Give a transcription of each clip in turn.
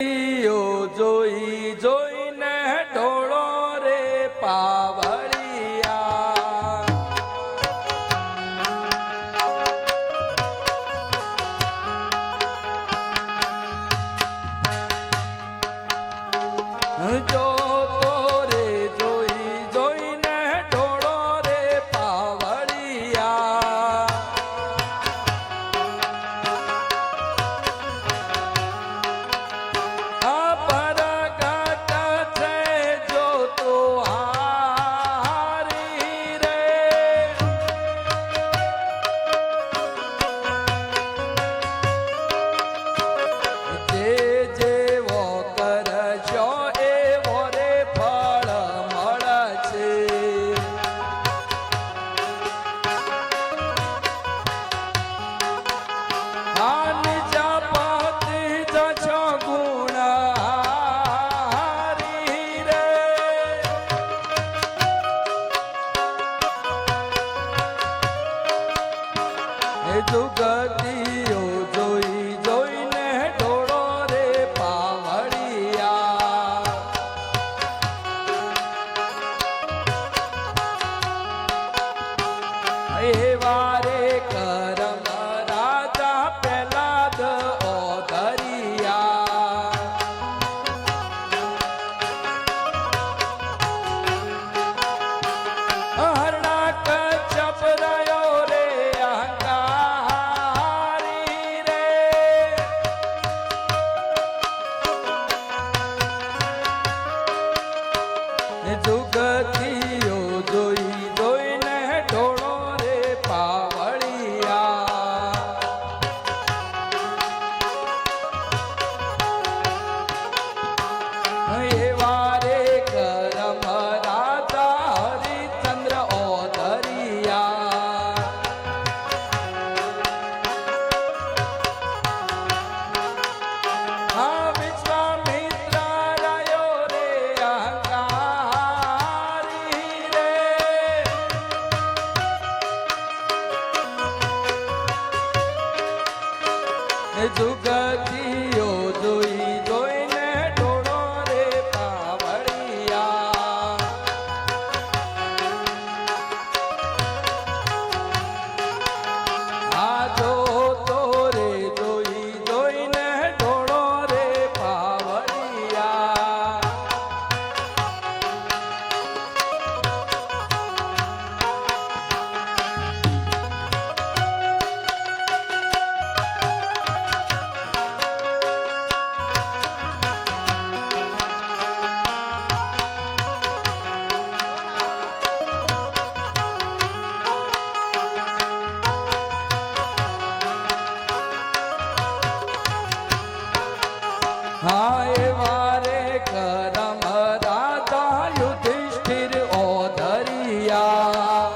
જોઈ જોઈને ઢોળો રે પાવળિયા જો જુગતીઓ જોઈ જોઈને ઢોળો રે પાવળિયા એવા રે કરમ રાજા પ્રહલાદ ઓધરિયા હરણા કચ્છપ રહ્યો રે જુગતીઓ જોઈ જોઈને ઢોળો રે પાવળિયા એવા રે કરમ રાજા હરિચંદ્ર ઓધરિયા હા વિશ્વામિત્ર રહ્યો રે જુગતીઓ જોઈ જોઈને ઢોળો રે પાવળિયા આ જો તો રે જોઈ જોઈને ઢોળો રે પાવળિયા હા એવા રે કરમ રાજા યુધિષ્ઠિર ઓધરિયા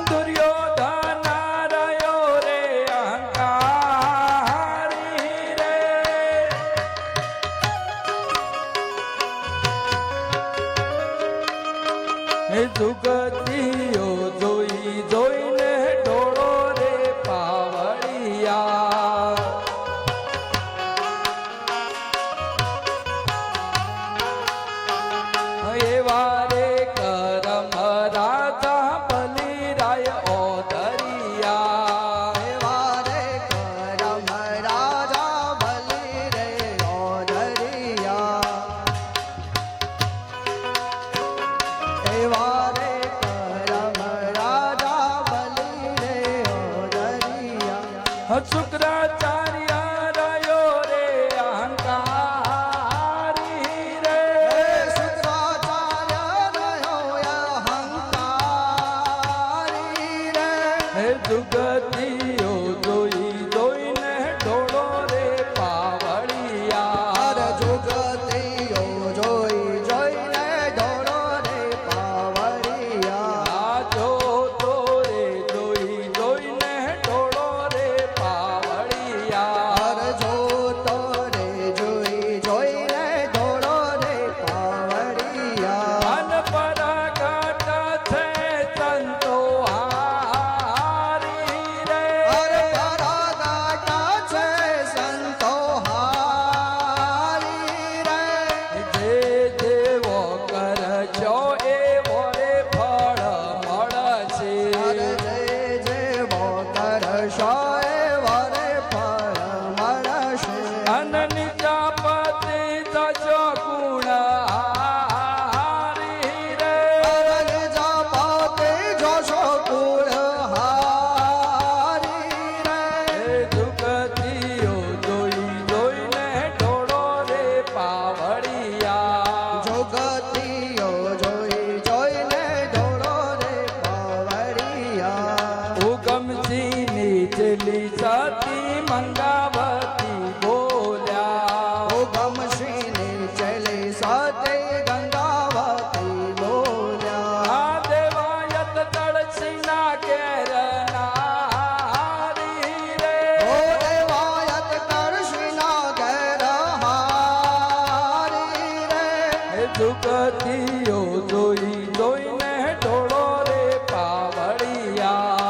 દુર્યોધન રહ્યો રે અહંકારી રે જુગતીઓ જોઈ જોઈને ઢોળો રે પાવળિયા એવા રે કરમ રાજા બલિરાય ઓધરિયા એવા રે કરમ રાજા બલિ રે ઓધરિયા એવા રે કરમ રાજા બલિ રે ઓધરિયા શુક્રાચાર્ય રહ્યો રે અહંકારી રે શુક્રાચાર્ય રહ્યો અહંકારી રે જુગતીઓ જોઈ જોઈને ઢોળો રે પાવળિયા જુગતીઓ જોઈ જોઈને ઢોળો રે પાવળિયા જો તો રે જોઈ જોઈને ઢોળો રે પાવળિયા ચેલી સતી મંગાવતી બોલ્યા ઓ ગમશીને ચલે સાથે ગંગાવતી બોલ્યા આ દેવાયત તળસીના ઘેર નારી રે ઓ દેવાયત કરશીના ઘેર હારી રે હે જુગતીઓ જોઈ જોઈને ઢોળો રે પાવડિયા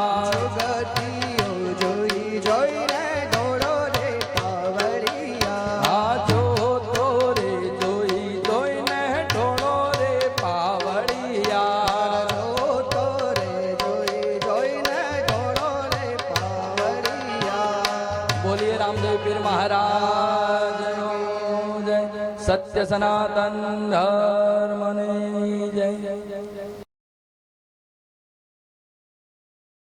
જગતીઓ જોઈ જોઈને દોડો રે પાવડિયા આ જોતો રે જોઈ જોઈને ઢોળો રે પાવડિયા જોતો રે જોઈ જોઈને દોડો રે પાવડિયા બોલીએ રામદેવ પીર મહારાજ જય સત્ય સનાતન ધર્મની જય